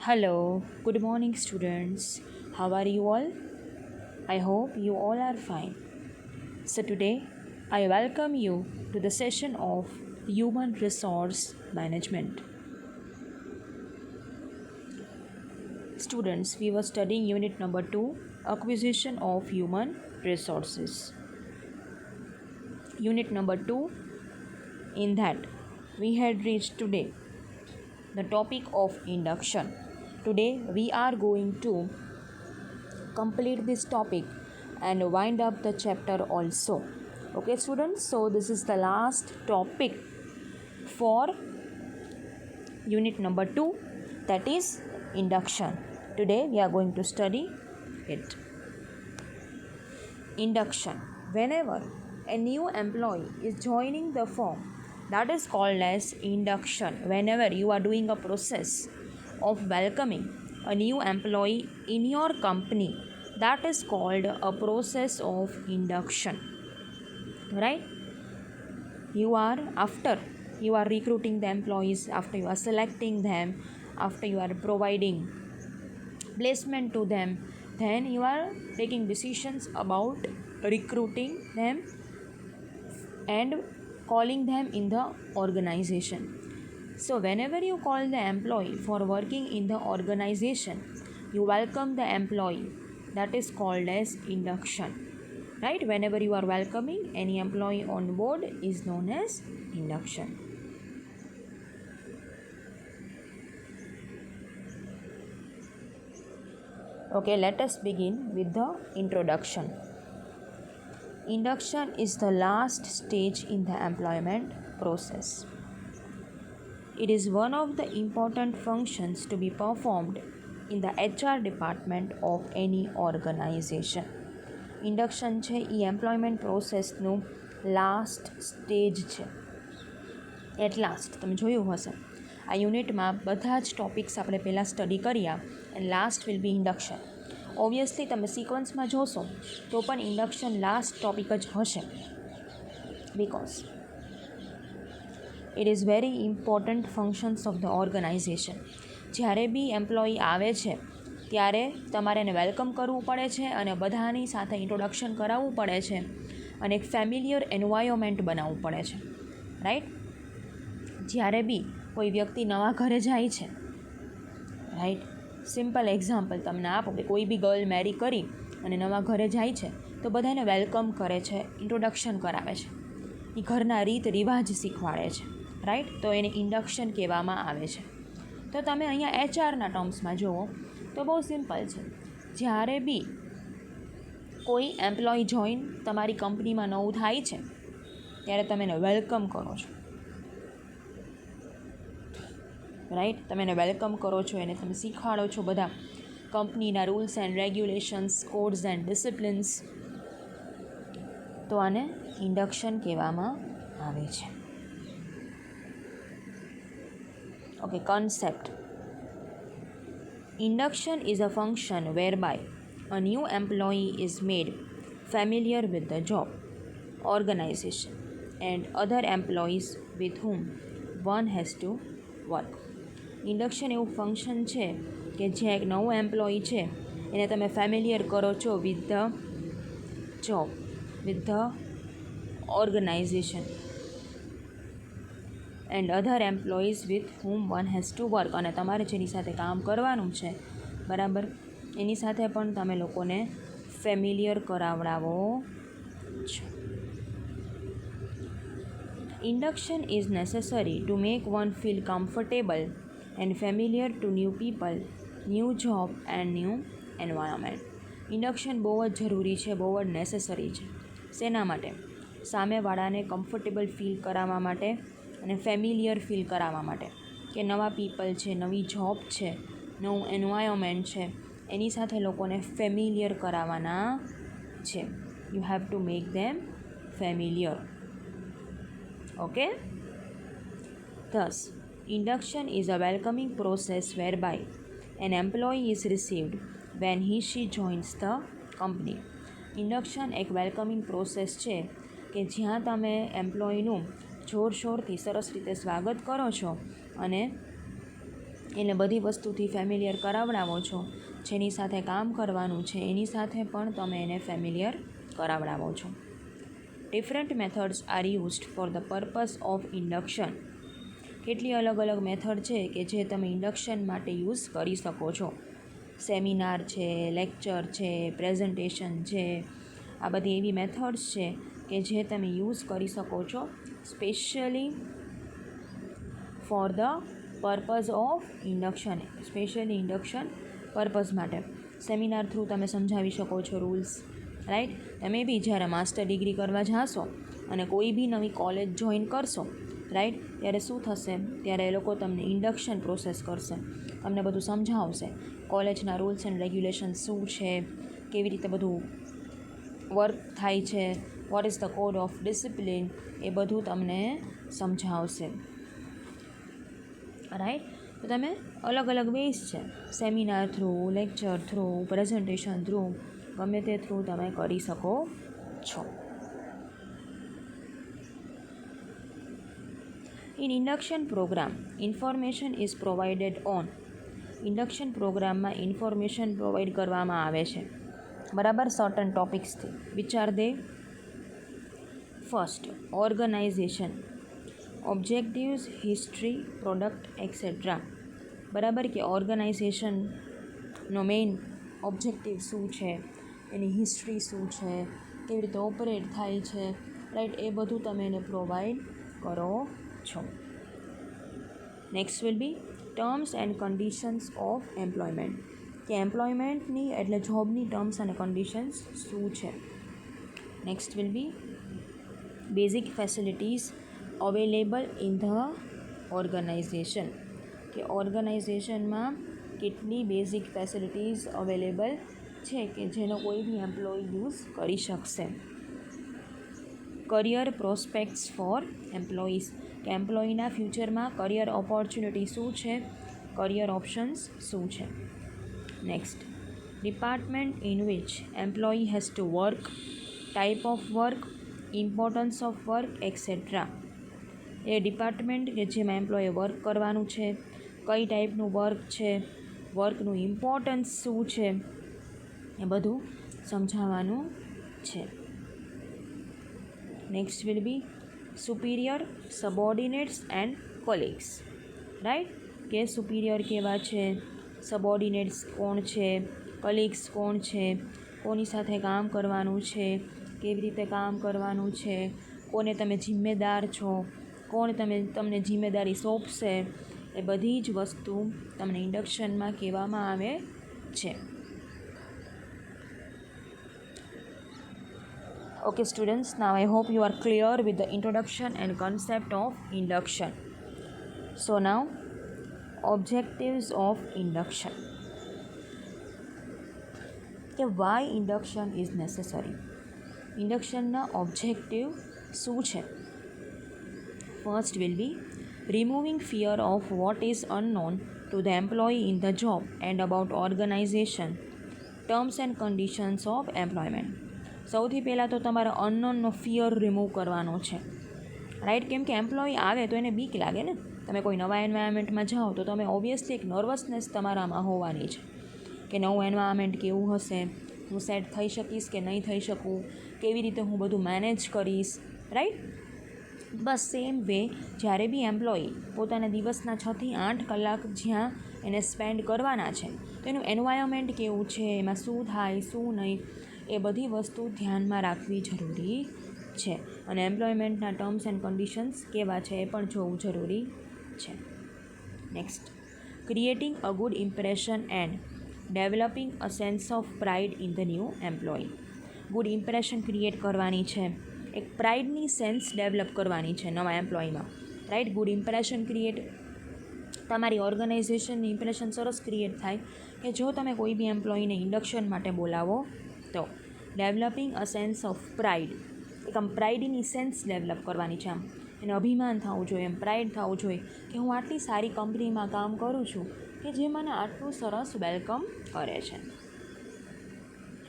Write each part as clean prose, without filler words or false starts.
Hello, good morning, students. How are you all? I hope you all are fine. So, today I welcome you to the session of Human Resource Management. Students, we were studying unit number 2, Acquisition of Human Resources. Unit number 2, in that we had reached today the topic of induction. Today we are going to complete this topic and wind up the chapter also. Okay, students, so this is the last topic for unit number 2, that is induction. Today we are going to study it. Induction. Whenever a new employee is joining the firm, that is called as induction. Whenever you are doing a process of welcoming a new employee in your company, that is called a process of induction, right? After you are recruiting the employees, after you are selecting them, after you are providing placement to them, then you are taking decisions about recruiting them and calling them in the organization. So whenever you call the employee for working in the organization, you welcome the employee. That is called as induction, right? Whenever you are welcoming any employee on board is known as induction. Okay, let us begin with the introduction. Induction is the last stage in the employment process. It is one of the important functions to be performed in the HR department of any organization. Induction છે એ employment પ્રોસેસનું last stage છે. At last તમે જોયું હશે આ યુનિટમાં બધા જ topics આપણે પહેલાં સ્ટડી કર્યા and last will be induction. Obviously તમે સિક્વન્સમાં જોશો તો પણ ઇન્ડક્શન લાસ્ટ ટોપિક જ હશે, because it is very important functions of the organization. જ્યારે બી એમ્પ્લોયી આવે છે ત્યારે તમારે એને વેલકમ કરવું પડે છે અને બધાની સાથે ઇન્ટ્રોડક્શન કરાવવું પડે છે અને એક ફેમિલિયર એન્વાયરમેન્ટ બનાવવું પડે છે, રાઈટ? જ્યારે બી કોઈ વ્યક્તિ નવા ઘરે જાય છે, રાઈટ, સિમ્પલ એક્ઝામ્પલ તમને આપો કે કોઈ બી ગર્લ મેરી કરી અને નવા ઘરે જાય છે તો બધાને વેલકમ કરે છે, ઇન્ટ્રોડક્શન કરાવે છે, એ ઘરના રીત રિવાજ શીખવાડે છે, રાઈટ? તો એને ઇન્ડક્શન કહેવામાં આવે છે. તો તમે અહીંયા એચઆરના ટર્મ્સમાં જુઓ તો બહુ સિમ્પલ છે. જ્યારે બી કોઈ એમ્પ્લોયી જોઈન તમારી કંપનીમાં નવું થાય છે ત્યારે તમે એને વેલકમ કરો છો, રાઈટ? તમે એને વેલકમ કરો છો, એને તમે શીખવાડો છો બધા કંપનીના rules and regulations, codes and disciplines. તો આને ઇન્ડક્શન કહેવામાં આવે છે. Okay, concept. Induction is a function whereby a new employee is made familiar with the job, organization, and other employees with whom one has to work. Induction એવું function છે કે જે એક નવું એમ્પ્લોયી છે એને તમે ફેમિલિયર કરો છો with the job, with the organization and other employees with whom one has to work. અને તમારે જેની સાથે કામ કરવાનું છે, બરાબર, એની સાથે પણ તમે લોકોને ફેમિલિયર કરાવડાવો છો. Induction is necessary to make one feel comfortable and familiar to new people, new job and new environment. Induction બહુ જ જરૂરી છે, બહુ જ નેસેસરી છે. શેના માટે? સામેવાળાને કમ્ફર્ટેબલ ફીલ કરાવવા માટે અને ફેમિલિયર ફીલ કરાવવા માટે કે નવા પીપલ છે, નવી જોબ છે, નવું એન્વાયરમેન્ટ છે, એની સાથે લોકોને ફેમિલિયર કરાવવાના છે. You have to make them familiar. Okay, thus induction is a welcoming process whereby an employee is received when she joins the company. Induction એક વેલકમિંગ પ્રોસેસ છે કે જ્યાં તમે એમ્પ્લોયીનું જોરશોરથી સરસ રીતે સ્વાગત કરો છો અને એને બધી વસ્તુથી ફેમિલિયર કરાવડાવો છો, જેની સાથે કામ કરવાનું છે એની સાથે પણ તમે એને ફેમિલિયર કરાવડાવો છો. Different methods are used for the purpose of induction. કેટલી અલગ અલગ મેથડ છે કે જે તમે ઇન્ડક્શન માટે યુઝ કરી શકો છો. સેમિનાર છે, લેક્ચર છે, પ્રેઝન્ટેશન છે, આ બધી એવી મેથડ્સ છે કે જે તમે યુઝ કરી શકો છો specially for the purpose of induction, specially induction purpose માટે. સેમિનાર થ્રુ તમે સમજાવી શકો છો રૂલ્સ, રાઈટ. તમે બી જ્યારે માસ્ટર ડિગ્રી કરવા જાશો અને કોઈ બી નવી કોલેજ જોઈન કરશો, રાઈટ, ત્યારે શું થશે, ત્યારે એ લોકો તમને ઇન્ડક્શન પ્રોસેસ કરશે, તમને બધું સમજાવશે. કોલેજના રૂલ્સ એન્ડ રેગ્યુલેશન શું છે, કેવી રીતે બધું વર્ક થાય છે, what is the code of discipline, એ બધું તમને સમજાવશે, રાઈટ. તો તમે અલગ અલગ વેઝ છે, seminar through, lecture through, presentation through, ગમે તે થ્રુ તમે કરી શકો છો. In induction programme information is provided on. ઇન્ડક્શન પ્રોગ્રામમાં ઇન્ફોર્મેશન પ્રોવાઈડ કરવામાં આવે છે, બરાબર, સર્ટન ટોપિક્સથી. Which are they? First, organization, objectives, history, product, etcetera. બરાબર, કે ઓર્ગનાઇઝેશનનો મેઇન ઓબ્જેક્ટિવ શું છે, એની હિસ્ટ્રી શું છે, કેવી રીતે ઓપરેટ થાય છે, રાઈટ, એ બધું તમે એને પ્રોવાઈડ કરો છો. Next will be terms and conditions of employment, કે એમ્પ્લોયમેન્ટની એટલે જોબની ટર્મ્સ અને કન્ડિશન્સ શું છે. Next will be basic facilities available in the organization, કે ઓર્ગનાઇઝેશનમાં કેટલી બેઝિક ફેસિલિટીઝ અવેલેબલ છે કે જેનો કોઈ બી એમ્પ્લોય યુઝ કરી શકશે. કરિયર પ્રોસ્પેક્ટ્સ ફોર એમ્પ્લોઈઝ, કે એમ્પ્લોયીના ફ્યુચરમાં કરિયર ઓપોર્ચ્યુનિટી શું છે, કરિયર ઓપ્શન્સ શું છે. Next, department in which employee has to work, type of work, importance of work, et cetera. A department કે જેમાં એમ્પ્લોયે વર્ક કરવાનું છે, કઈ ટાઈપનું વર્ક છે, વર્કનું ઇમ્પોર્ટન્સ શું છે, એ બધું સમજાવવાનું છે. Next will be superior, subordinates and colleagues, right, કે સુપિરિયર કેવા છે, સબોર્ડિનેટ્સ કોણ છે, કલિગ્સ કોણ છે, કોની સાથે કામ કરવાનું છે, કેવી રીતે કામ કરવાનું છે, કોને તમે જિમ્મેદાર છો, કોણ તમને જિમ્મેદારી સોંપશે, એ બધી જ વસ્તુ તમને ઇન્ડક્શનમાં કહેવામાં આવે છે. Okay students, now I hope you are clear with the introduction and concept of induction. So now, objectives of induction. કે why induction is necessary? ઇન્ડક્શનના ઓબ્જેક્ટિવ શું છે? First will be removing fear of what is unknown to the employee in the job and about organization, terms and conditions of employment. સૌથી પહેલાં તો તમારે અનનોનનો fear remove કરવાનો છે, રાઈટ. કેમ કે એમ્પ્લોયી આવે તો એને બીક લાગે ને. તમે કોઈ નવા એન્વાયરમેન્ટમાં જાઓ તો તમે ઓબ્વિયસલી એક નર્વસનેસ તમારામાં હોવાની છે કે નવું એન્વાયરમેન્ટ કેવું હશે, હું સેટ થઈ શકીશ કે નહીં થઈ શકું, કેવી રીતે હું બધું મેનેજ કરીશ, રાઈટ. બસ સેમ વે જ્યારે બી એમ્પ્લોયી પોતાના દિવસના 6 થી 8 કલાક જ્યાં એને સ્પેન્ડ કરવાના છે તો એનું એન્વાયરમેન્ટ કેવું છે, એમાં શું થાય શું નહીં, એ બધી વસ્તુ ધ્યાનમાં રાખવી જરૂરી છે. અને એમ્પ્લોયમેન્ટના ટર્મ્સ એન્ડ કન્ડિશન્સ કેવા છે એ પણ જોવું જરૂરી છે. Next, creating a good impression and developing a sense of pride in the new employee. Good impression create કરવાની છે, એક પ્રાઇડની સેન્સ ડેવલપ કરવાની છે નવા એમ્પ્લોયીમાં, રાઈટ. ગુડ ઇમ્પ્રેશન ક્રિએટ, તમારી ઓર્ગનાઇઝેશનની ઇમ્પ્રેશન સરસ ક્રિએટ થાય કે જો તમે કોઈ બી એમ્પ્લોયીને ઇન્ડક્શન માટે બોલાવો તો. Developing a sense of pride, એક આમ પ્રાઇડની સેન્સ ડેવલપ કરવાની છે, આમ એને અભિમાન થવું જોઈએ, એમ પ્રાઇડ થવું જોઈએ કે હું આટલી સારી કંપનીમાં કામ કરું છું કે જે મને આટલું સરસ વેલકમ કરે છે.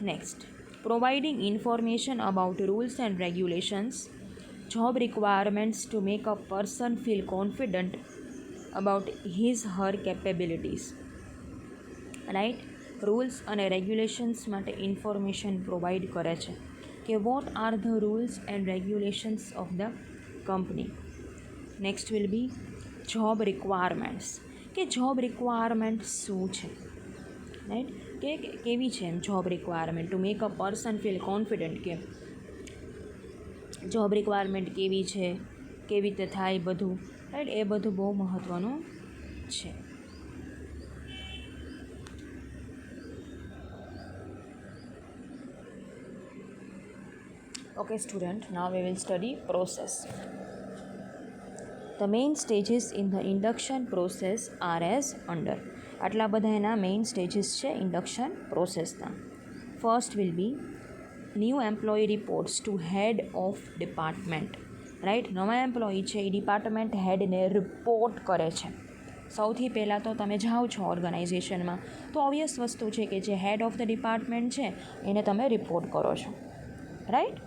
Next, providing information about rules and regulations, job requirements to make a person feel confident about his her capabilities. Right, rules અને રેગ્યુલેશન્સ માટે ઇન્ફોર્મેશન પ્રોવાઈડ કરે છે કે what are the rules and regulations of the company. Next will be job requirements, કે job requirement શું છે, right, કે કેવી છે એમ job requirement to make a person feel confident, કે જોબ રિક્વાયરમેન્ટ કેવી છે, કેવી રીતે થાય બધું, રાઈટ, એ બધું બહુ મહત્ત્વનું છે. Okay student, now we will study process. The main stages in the induction process are as under. આટલા બધા એના મેઇન સ્ટેજીસ છે ઇન્ડક્શન પ્રોસેસના. First will be new employee reports to head of department. Right, નવા employee છે એ department હેડને report કરે છે. સૌથી પહેલાં તો તમે જાઓ છો ઓર્ગેનાઇઝેશનમાં તો ઓબ્વિયસ વસ્તુ છે કે જે હેડ ઓફ ધ ડિપાર્ટમેન્ટ છે એને તમે રિપોર્ટ કરો છો, right.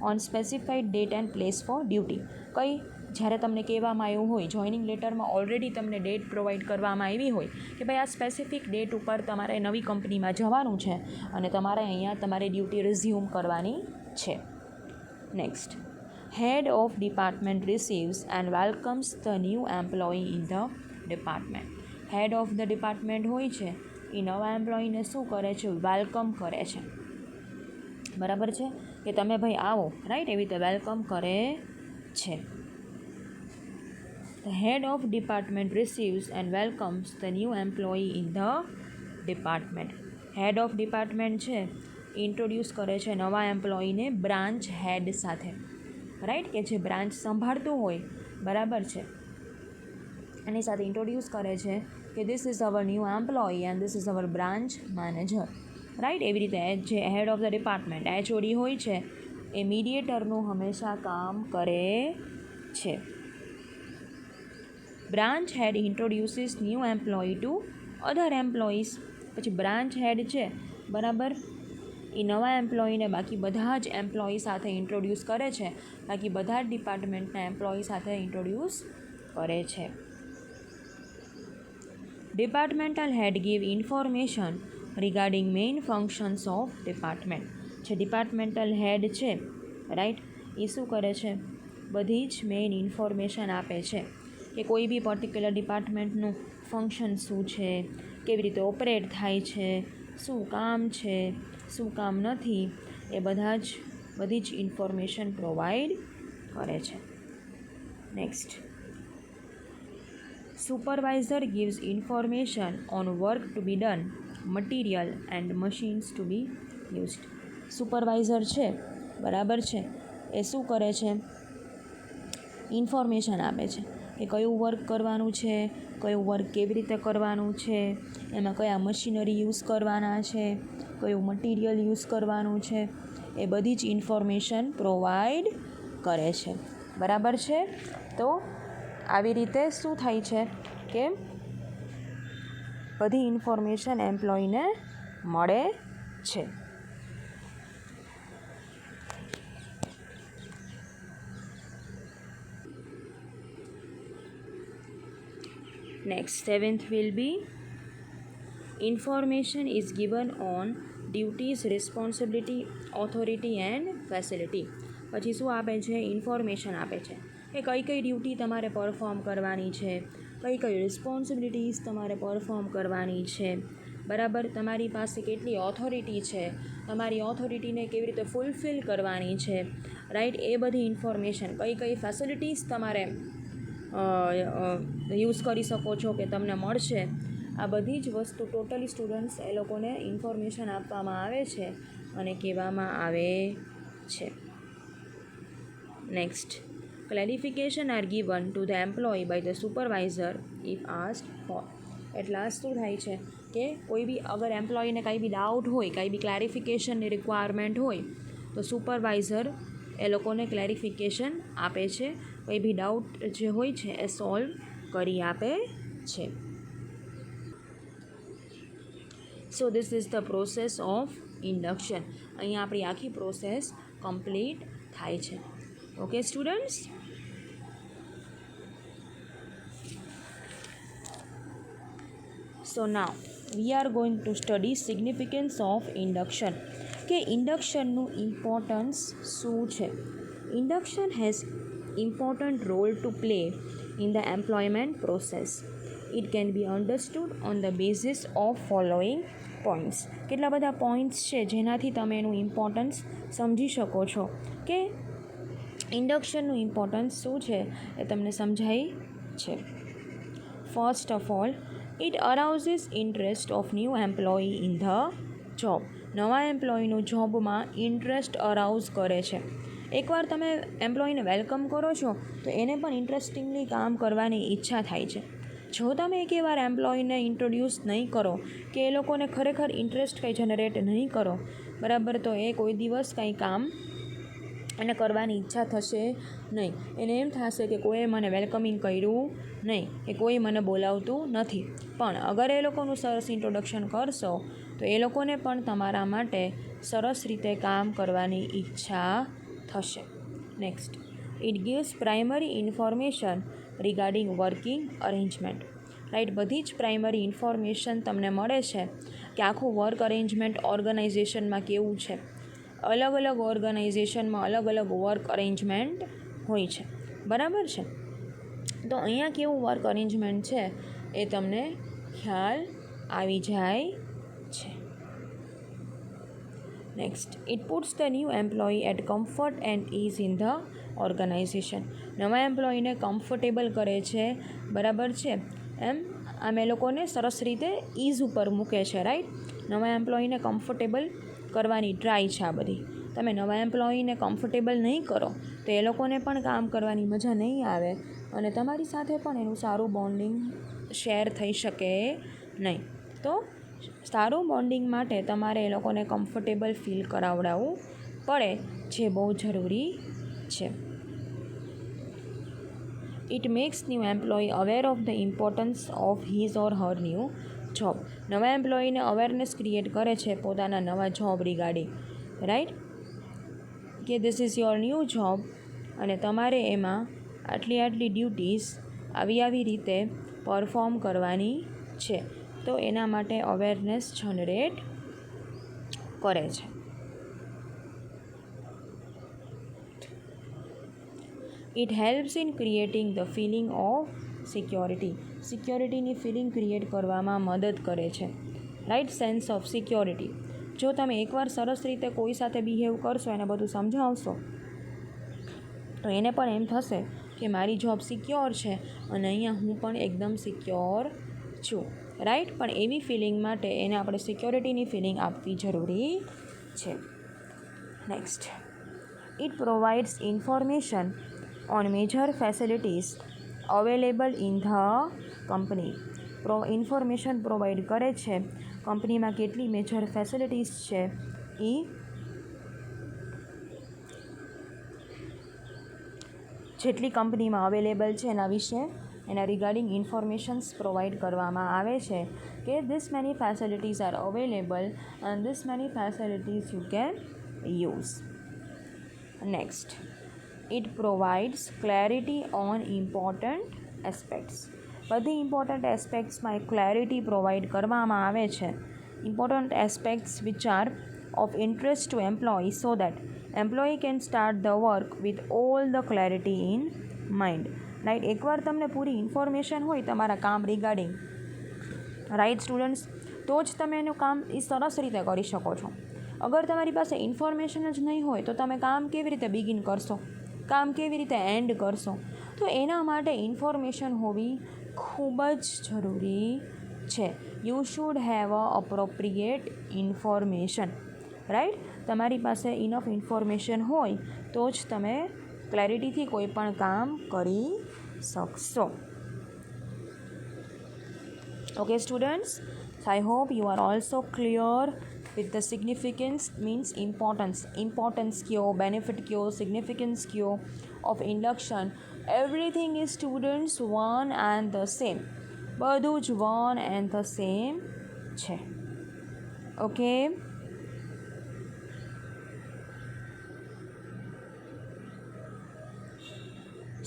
On specified date and place four duty. કઈ, જ્યારે તમને કહેવામાં આવ્યું હોય, જોઈનિંગ લેટરમાં ઓલરેડી તમને ડેટ પ્રોવાઈડ કરવામાં આવી હોય કે ભાઈ આ સ્પેસિફિક ડેટ ઉપર તમારે નવી કંપનીમાં જવાનું છે અને તમારે અહીંયા તમારે ડ્યુટી રિઝ્યુમ કરવાની છે. Next, head of department receives and welcomes the new employee in the department. Head of the department હોય છે એ નવા એમ્પ્લોયને શું કરે છે, વેલકમ કરે છે. બરાબર છે, કે તમે ભાઈ આવો, રાઈટ, એવી રીતે વેલકમ કરે છે. The head of department receives and welcomes the new employee in the department. Head of department છે ઇન્ટ્રોડ્યુસ કરે છે નવા એમ્પ્લોયીને બ્રાન્ચ હેડ સાથે, રાઈટ, કે જે બ્રાન્ચ સંભાળતું હોય, બરાબર છે, એની સાથે ઇન્ટ્રોડ્યુસ કરે છે કે this is our new employee and this is our branch manager, right. એવી રીતે જે head of the department HOD હોય છે એ મીડિયેટરનું હંમેશા કામ કરે છે. Branch head introduces new employee to other employees. પછી બ્રાન્ચ હેડ છે, બરાબર, એ નવા એમ્પ્લોયીને બાકી બધા જ એમ્પ્લોયી સાથે ઇન્ટ્રોડ્યુસ કરે છે, બાકી બધા જ ડિપાર્ટમેન્ટના એમ્પ્લોયી સાથે ઇન્ટ્રોડ્યુસ કરે છે. Departmental head give information regarding main functions of department. જે ડિપાર્ટમેન્ટલ હેડ છે, રાઈટ, એ શું કરે છે, બધી જ મેઇન ઇન્ફોર્મેશન આપે છે કે કોઈ બી પર્ટિક્યુલર ડિપાર્ટમેન્ટનું ફંક્શન શું છે, કેવી રીતે ઓપરેટ થાય છે, શું કામ છે, શું કામ નથી, એ બધી જ ઇન્ફોર્મેશન પ્રોવાઈડ કરે છે. Next, supervisor gives information on work to be done, material and machines to be used. Supervisor છે, બરાબર છે, એ શું કરે છે, ઇન્ફોર્મેશન આપે છે કે કયું વર્ક કરવાનું છે, કયું વર્ક કેવી રીતે કરવાનું છે, એમાં કયા મશીનરી યુઝ કરવાના છે, કયું મટીરિયલ યુઝ કરવાનું છે, એ બધી જ ઇન્ફોર્મેશન પ્રોવાઈડ કરે છે. બરાબર છે. તો આવી રીતે શું થાય છે કે બધી ઇન્ફોર્મેશન એમ્પ્લોયીને મળે છે. Next, 7th will be information is given on duties, responsibility, authority and facility. પછી શું આપે છે, ઇન્ફોર્મેશન આપે છે કે કઈ કઈ ડ્યુટી તમારે પરફોર્મ કરવાની છે, કઈ કઈ રિસ્પોન્સિબિલિટીઝ તમારે પરફોર્મ કરવાની છે, બરાબર, તમારી પાસે કેટલી ઓથોરિટી છે, તમારી ઓથોરિટીને કેવી રીતે ફૂલફિલ કરવાની છે, રાઈટ, એ બધી ઇન્ફોર્મેશન, કઈ કઈ ફેસિલિટીઝ તમારે યુઝ કરી શકો છો કે તમને મળશે, આ બધી જ વસ્તુ ટોટલી સ્ટુડન્ટ્સ એ લોકોને ઇન્ફોર્મેશન આપવામાં આવે છે અને કહેવામાં આવે છે. Next, clarification are given to the employee by the supervisor if asked for. એટલે આ શું થાય છે કે કોઈ બી અગર એમ્પ્લોયને કાંઈ બી ડાઉટ હોય, કાંઈ બી ક્લેરિફિકેશનની રિક્વાયરમેન્ટ હોય તો સુપરવાઇઝર એ લોકોને ક્લેરિફિકેશન આપે છે, કંઈ બી ડાઉટ જે હોય છે એ સોલ્વ કરી આપે છે. So this is the process of induction. અહીંયા આપણી આખી પ્રોસેસ કમ્પ્લીટ થાય છે. Okay students. So now we are going to study significance of induction, કે ઇન્ડક્શનનું ઇમ્પોર્ટન્સ શું છે. Induction has important role to play in the employment process. It can be understood on the basis of following points. કેટલા બધા points છે જેનાથી તમે એનું ઇમ્પોર્ટન્સ સમજી શકો છો કે ઇન્ડક્શનનું ઇમ્પોર્ટન્સ શું છે એ તમને સમજાય છે. First of all, it arouses interest of new employee in the job. નવા એમ્પ્લોયીનું જોબમાં ઇન્ટરેસ્ટ અરાઉઝ કરે છે. એકવાર તમે એમ્પ્લોયીને વેલકમ કરો છો તો એને પણ ઇન્ટરેસ્ટિંગલી કામ કરવાની ઈચ્છા થાય છે. જો તમે એકવાર એમ્પ્લોયીને ઇન્ટ્રોડ્યુસ નહીં કરો કે એ લોકોને ખરેખર ઇન્ટરેસ્ટ કંઈ જનરેટ નહીં કરો બરાબર, તો એ કોઈ દિવસ કંઈ કામ એને કરવાની ઈચ્છા થશે નહીં. એને એમ થશે કે કોઈએ મને વેલકમિંગ કર્યું નહીં, કે કોઈ મને બોલાવતું નથી. પણ અગર એ લોકોનું સરસ ઇન્ટ્રોડક્શન કરશો તો એ લોકોને પણ તમારા માટે સરસ રીતે કામ કરવાની ઈચ્છા થશે. Next, it gives primary information regarding working arrangement. Right, બધી જ પ્રાઇમરી ઇન્ફોર્મેશન તમને મળે છે કે આખું વર્ક અરેન્જમેન્ટ ઓર્ગનાઇઝેશનમાં કેવું છે. અલગ અલગ ઓર્ગનાઇઝેશનમાં અલગ અલગ વર્ક અરેન્જમેન્ટ હોય છે, બરાબર છે. તો અહીંયા કેવું વર્ક અરેન્જમેન્ટ છે એ તમને ખ્યાલ આવી જાય છે. Next, it puts the new employee at comfort and ease in the organization. નવા એમ્પ્લોયીને કમ્ફર્ટેબલ કરે છે, બરાબર છે. આમ એ લોકોને સરસ રીતે ઇઝ ઉપર મૂકે છે. રાઈટ, નવા એમ્પ્લોયીને કમ્ફર્ટેબલ કરવાની ટ્રાય છે આ બધી. તમે નવા એમ્પ્લોયીને કમ્ફર્ટેબલ નહીં કરો તો એ લોકોને પણ કામ કરવાની મજા નહીં આવે અને તમારી સાથે પણ એનું સારું બોન્ડિંગ શેર થઈ શકે નહીં. તો સારું બોન્ડિંગ માટે તમારે એ લોકોને કમ્ફર્ટેબલ ફીલ કરાવડાવવું પડે, જે બહુ જરૂરી છે. It max new employee aware of the importance of his or her new job. નવા એમ્પ્લોયીને અવેરનેસ ક્રિએટ કરે છે પોતાના નવા જોબ રિગાર્ડિંગ. રાઈટ, કે this is your new job અને તમારે એમાં આટલી ડ્યુટીઝ આવી રીતે પરફોર્મ કરવાની છે. તો એના માટે અવેરનેસ જનરેટ કરે છે. It helps in creating the feeling of security. સિક્યોરિટીની ફિલિંગ ક્રિએટ કરવામાં મદદ કરે છે. Right, sense of security. જો તમે એકવાર સરસ રીતે કોઈ સાથે બિહેવ કરશો, એને બધું સમજાવશો, તો એને પણ એમ થશે કે મારી જોબ સિક્યોર છે અને અહીંયા હું પણ એકદમ સિક્યોર છું. રાઈટ, પણ એવી ફિલિંગ માટે એને આપણે સિક્યોરિટીની ફિલિંગ આપવી જરૂરી છે. Next, it provides information on major facilities available in the company. Information provide કરે છે કંપનીમાં કેટલી મેજર ફેસિલિટીઝ છે એ જેટલી કંપનીમાં અવેલેબલ છે એના વિશે એના રિગાર્ડિંગ ઇન્ફોર્મેશન્સ પ્રોવાઈડ કરવામાં આવે છે કે this many facilities are available and this many facilities you can use. Next, it provides clarity on important aspects. બધી ઇમ્પોર્ટન્ટ એસ્પેક્ટ્સમાં ક્લેરિટી પ્રોવાઈડ કરવામાં આવે છે. Important aspects which are of interest to employee so that employee can start the work with all the clarity in mind. Right, એકવાર તમને પૂરી information હોય તમારા કામ રિગાર્ડિંગ, રાઈટ સ્ટુડન્ટ્સ, તો જ તમે એનું કામ એ સરસ રીતે કરી શકો છો. અગર તમારી પાસે ઇન્ફોર્મેશન જ નહીં હોય તો તમે કામ કેવી રીતે બિગિન કરશો, કામ કેવી રીતે એન્ડ કરશો. તો એના માટે ઇન્ફોર્મેશન હોવી ખૂબ જ જરૂરી છે. You should have a appropriate information. Right, તમારી પાસે ઇનફ ઇન્ફોર્મેશન હોય તો જ તમે ક્લેરિટીથી કોઈ પણ કામ કરી શકશો. Okay students, I hope you are also clear with the significance means importance kyo, benefit kyo, significance kyo of induction. Everything is students one and the same. બધું જ one and the same છે. Okay,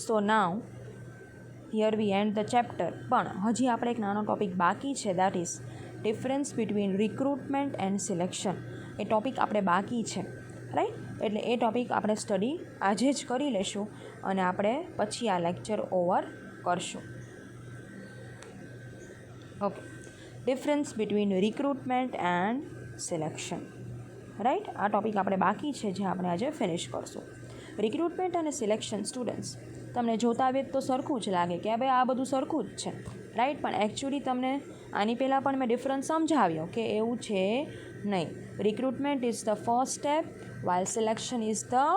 so now here we and the chapter. પણ હજી આપણે એક નાનો topic બાકી છે, that is difference between recruitment and selection. A topic આપણે બાકી છે, રાઈટ. એટલે એ ટોપિક આપણે સ્ટડી આજે જ કરી લેશું અને આપણે પછી આ લેક્ચર ઓવર કરશું. Okay, difference between recruitment and selection, right. આ ટોપિક આપણે બાકી છે જે આપણે આજે ફિનિશ કરશું. રિક્રુટમેન્ટ અને સિલેક્શન સ્ટુડન્ટ્સ તમને જોતા આવે તો સરખું જ લાગે કે ભાઈ આ બધું સરખું જ છે, રાઈટ. પણ એકચ્યુઅલી તમને આની પહેલાં પણ મેં ડિફરન્સ સમજાવ્યો કે એવું છે નહીં. Recruitment is the first step while selection is the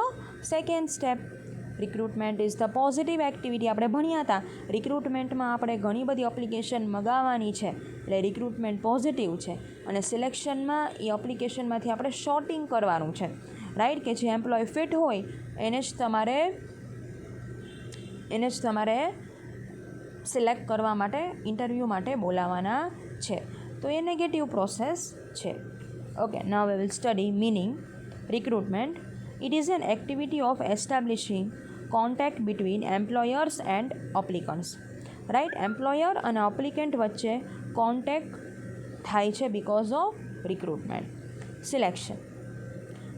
second step. Recruitment is the positive activity. આપણે ભણ્યા હતા રિક્રુટમેન્ટમાં આપણે ઘણી બધી એપ્લિકેશન મગાવવાની છે એટલે રિક્રુટમેન્ટ પોઝિટિવ છે, અને સિલેક્શનમાં એ એપ્લિકેશનમાંથી આપણે શોર્ટિંગ કરવાનું છે, રાઈટ. કે જે એમ્પ્લોય ફિટ હોય એને જ તમારે સિલેક્ટ કરવા માટે ઇન્ટરવ્યૂ માટે બોલાવવાના છે. તો એ નેગેટિવ પ્રોસેસ છે. Okay, now we will study meaning. Recruitment, it is an activity of establishing contact between employers and applicants, right. Employer અને applicant વચ્ચે કોન્ટેક્ટ થાય છે because of recruitment. Selection,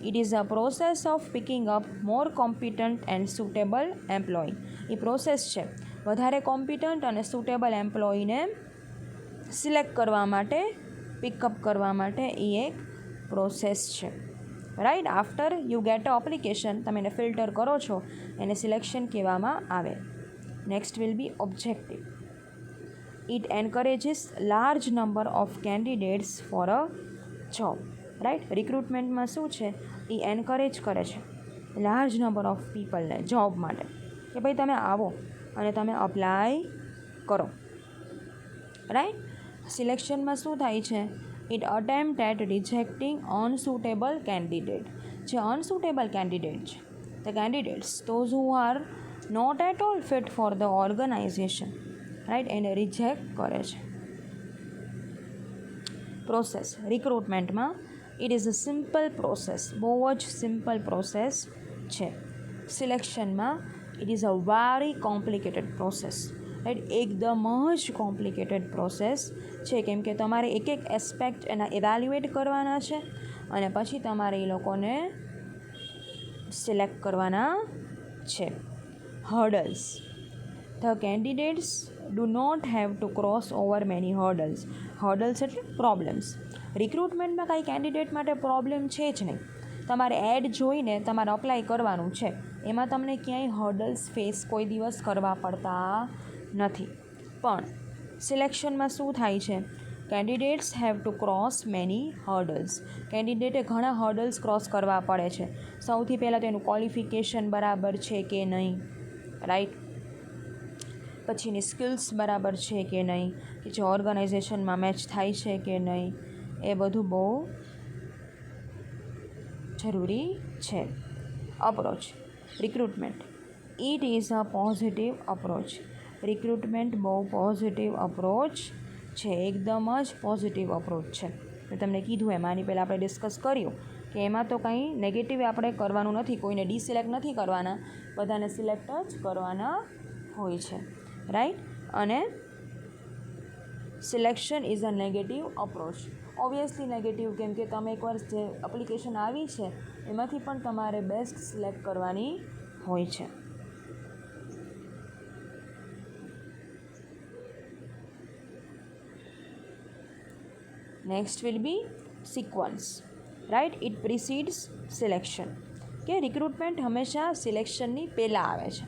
it is a process of picking up more competent and suitable employee. A process છે વધારે competent અને suitable એમ્પ્લોયીને select કરવા માટે, pickup કરવા માટે એ એક પ્રોસેસ છે, right. After you get a application, તમે એને ફિલ્ટર કરો છો, એને સિલેક્શન કહેવામાં આવે. Next will be objective. It encourages large number of candidates for a job, right. રિક્રુટમેન્ટમાં શું છે, એ એન્કરેજ કરે છે લાર્જ નંબર ઓફ પીપલને જોબ માટે કે ભાઈ તમે આવો અને તમે અપ્લાય કરો, રાઈટ. સિલેક્શનમાં શું થાય છે, it attempt at rejecting unsuitable candidate. જે અનસુટેબલ કેન્ડિડેટ છે, the candidates those who are not at all fit for the organization, right, એને રિજેક્ટ કરે છે. પ્રોસેસ રિક્રુટમેન્ટમાં it is a simple process, બહુ જ સિમ્પલ પ્રોસેસ છે. સિલેક્શનમાં it is a very complicated process, right. એકદમ જ કોમ્પ્લિકેટેડ પ્રોસેસ છે, કેમ કે તમારે એક એક એસ્પેક્ટ એના ઇવેલ્યુએટ કરવાના છે અને પછી તમારે એ લોકોને સિલેક્ટ કરવાના છે. Hurdles, the candidates do not have to cross over many hurdles. Hurdles એટલે પ્રોબ્લેમ્સ. રિક્રુટમેન્ટમાં કાંઈ કેન્ડિડેટ માટે પ્રોબ્લેમ છે જ નહીં. તમારે એડ જોઈને તમારે અપ્લાય કરવાનું છે, એમાં તમને ક્યાંય હર્ડલ્સ ફેસ કોઈ દિવસ કરવા પડતા નથી. પણ સિલેક્શનમાં શું થાય છે, candidates have to cross many hurdles. કેન્ડિડેટે ઘણા હર્ડલ્સ ક્રોસ કરવા પડે છે. સૌથી પહેલાં તો એનું ક્વોલિફિકેશન બરાબર છે કે નહીં, રાઈટ. પછી એની સ્કિલ્સ બરાબર છે કે નહીં, કે જે ઓર્ગનાઇઝેશનમાં મેચ થાય છે કે નહીં, એ બધું બહુ જરૂરી છે. Approach recruitment, it is a positive approach. Recruitment બહુ પોઝિટિવ અપ્રોચ છે, એકદમ જ પોઝિટિવ અપ્રોચ છે. મેં તમને કીધું એમ, આની પહેલાં આપણે ડિસ્કસ કર્યું કે એમાં તો કંઈ નેગેટિવ આપણે કરવાનું નથી, કોઈને ડિસિલેક્ટ નથી કરવાના, બધાને સિલેક્ટ જ કરવાના હોય છે, રાઈટ. અને selection is a negative approach. Obviously negative, કેમ કે તમે એકવાર જે એપ્લિકેશન આવી છે એમાંથી પણ તમારે બેસ્ટ સિલેક્ટ કરવાની હોય છે. Next will B sequence, right. It precedes selection. કે રિક્રુટમેન્ટ હંમેશા સિલેક્શનની પહેલાં આવે છે.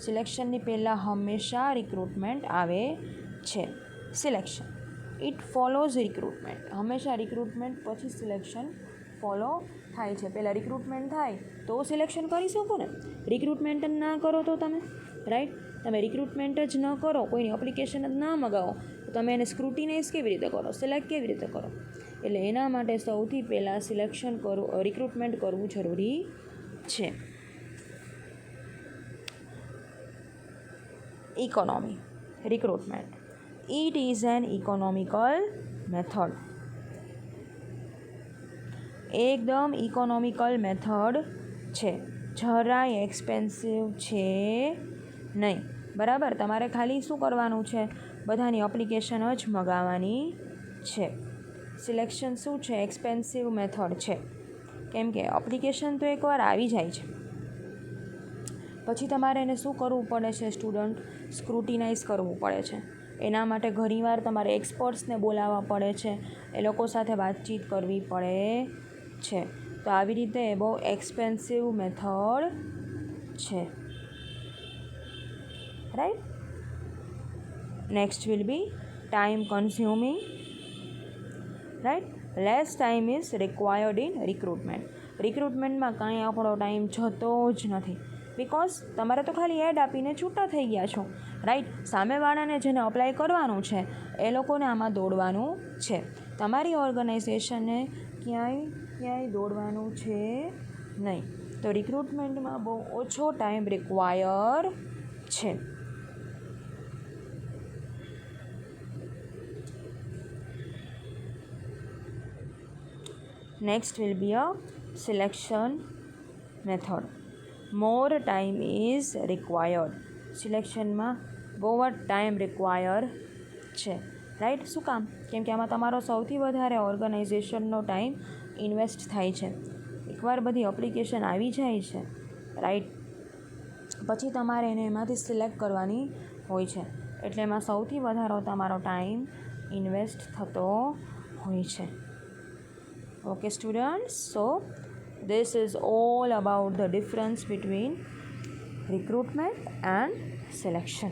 સિલેક્શનની પહેલાં હંમેશા રિક્રુટમેન્ટ આવે છે. Selection, it follows recruitment. હંમેશા રિક્રુટમેન્ટ પછી સિલેક્શન ફોલો થાય છે. પહેલાં રિક્રુટમેન્ટ થાય તો સિલેક્શન કરી શકો ને. રિક્રુટમેન્ટ જ ના કરો તો તમે, રાઈટ, તમે રિક્રુટમેન્ટ જ ન કરો, કોઈની એપ્લિકેશન જ ના મગાવો તો તમે એને સ્ક્રુટિનાઇઝ કેવી રીતે કરો, સિલેક્ટ કેવી રીતે કરો. એટલે એના માટે સૌથી પહેલાં સિલેક્શન કરવું, રિક્રુટમેન્ટ કરવું જરૂરી છે. Economy recruitment, it is an economical method. એકદમ ઇકોનોમિકલ મેથડ છે, જરાય એક્સપેન્સિવ છે નહીં. બરાબર. તમારે ખાલી શું કરવાનું છે, બધાની એપ્લિકેશન જ મંગાવવાની છે. સિલેક્શન શું છે, એક્સપેન્સિવ મેથડ છે, કેમ કે એપ્લિકેશન તો એકવાર આવી જાય છે પછી તમારે એને શું કરવું પડે છે સ્ટુડન્ટ, સ્ક્રુટિનાઇઝ કરવું પડે છે. એના માટે ઘણીવાર તમારે એક્સપર્ટ્સને બોલાવવા પડે છે, એ લોકો સાથે વાતચીત કરવી પડે છે. તો આવી રીતે એ બહુ એક્સપેન્સિવ મેથડ છે. Right. Next will be time consuming. Right. Less time is required in recruitment. રિક્રુટમેન્ટમાં કાંઈ આપણો ટાઈમ જતો જ નથી, બિકોઝ તમારે તો ખાલી એડ આપીને છૂટા થઈ ગયા છો. રાઈટ. સામેવાળાને જેને અપ્લાય કરવાનું છે એ લોકોને આમાં દોડવાનું છે. તમારી ઓર્ગેનાઇઝેશનને ક્યાંય દોડવાનું છે નહીં. તો રિક્રુટમેન્ટમાં બહુ ઓછો ટાઈમ રિક્વાયર છે. Next will be a selection method. More time is required. સિલેક્શનમાં બહુ જ ટાઈમ રિક્વાયર છે. રાઈટ. શું કામ? કેમ કે આમાં તમારો સૌથી વધારે ઓર્ગેનાઇઝેશનનો ટાઈમ ઇન્વેસ્ટ થાય છે. એકવાર બધી એપ્લિકેશન આવી જાય છે, રાઈટ, પછી તમારે એને એમાંથી સિલેક્ટ કરવાની હોય છે, એટલે એમાં સૌથી વધારે તમારો ટાઈમ ઇન્વેસ્ટ થતો હોય છે. Okay students, so this is all about the difference between recruitment and selection.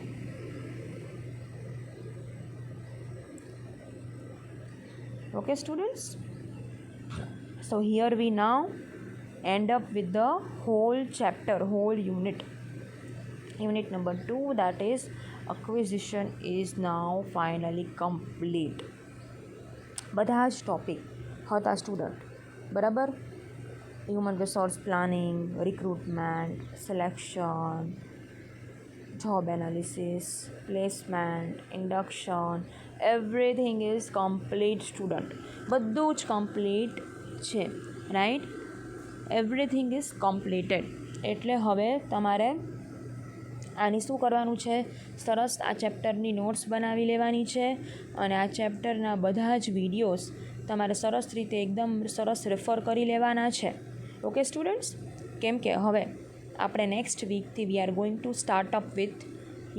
Okay students, so here we now end up with the whole chapter, whole unit number 2, that is acquisition is now finally complete. બધા જ topic હતા student, બરાબર. Human resource planning, recruitment, selection, job analysis, placement, induction, everything is complete student. બધું જ complete છે. Right. Everything is completed. એટલે હવે તમારે આની શું કરવાનું છે, સરસ આ ચેપ્ટરની નોટ્સ બનાવી લેવાની છે અને આ ચેપ્ટરના બધા જ વિડીયોઝ તમારે સરસ રીતે એકદમ સરસ રેફર કરી લેવાના છે. ઓકે સ્ટુડન્ટ્સ, કેમ કે હવે આપણે નેક્સ્ટ વીકથી we are going to start up with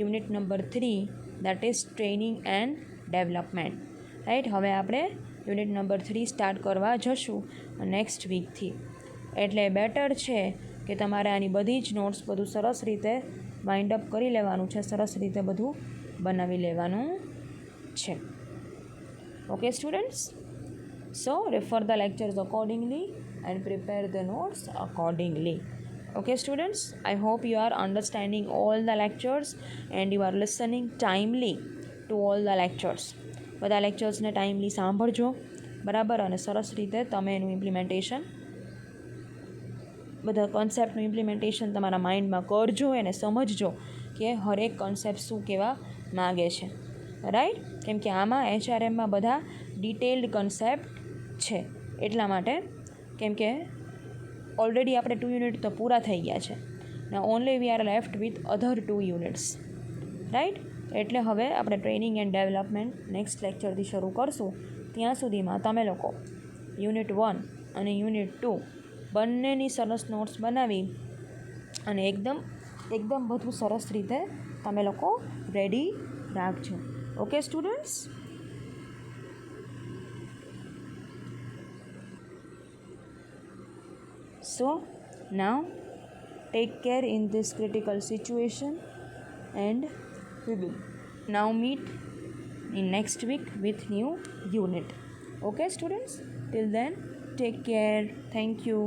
unit number 3, that is training and development. Right. હવે આપણે યુનિટ નંબર 3 સ્ટાર્ટ કરવા જશું નેક્સ્ટ વીકથી. એટલે બેટર છે કે તમારે આની બધી જ નોટ્સ બધું સરસ રીતે વાઇન્ડ અપ કરી લેવાનું છે, સરસ રીતે બધું બનાવી લેવાનું છે. Okay students, so refer the lectures accordingly and prepare the notes accordingly. Okay students, I hope you are understanding all the lectures and you are listening timely to all the lectures. બધા લેક્ચર્સને timely સાંભળજો, બરાબર, અને સરસ રીતે તમે એનું implementation, બધા કોન્સેપ્ટનું implementation તમારા માઇન્ડમાં કરજો અને સમજજો કે હરેક કોન્સેપ્ટ શું કહેવા માગે છે. રાઈટ. કેમ કે આમાં HRMમાં બધા ડિટેલ્ડ કોન્સેપ્ટ છે, એટલા માટે, કેમ કે ઓલરેડી આપણે 2 યુનિટ તો પૂરા થઈ ગયા છે ને only we are left with other 2 units. Right. એટલે હવે આપણે ટ્રેનિંગ એન્ડ ડેવલપમેન્ટ નેક્સ્ટ લેક્ચરથી શરૂ કરશું. ત્યાં સુધીમાં તમે લોકો યુનિટ 1 અને યુનિટ 2 બંનેની સરસ નોટ્સ બનાવી અને એકદમ બધું સરસ રીતે તમે લોકો રેડી રાખજો. Okay students. So now take care in this critical situation and we will now meet in next week with new unit. Okay students, till then take care. Thank you.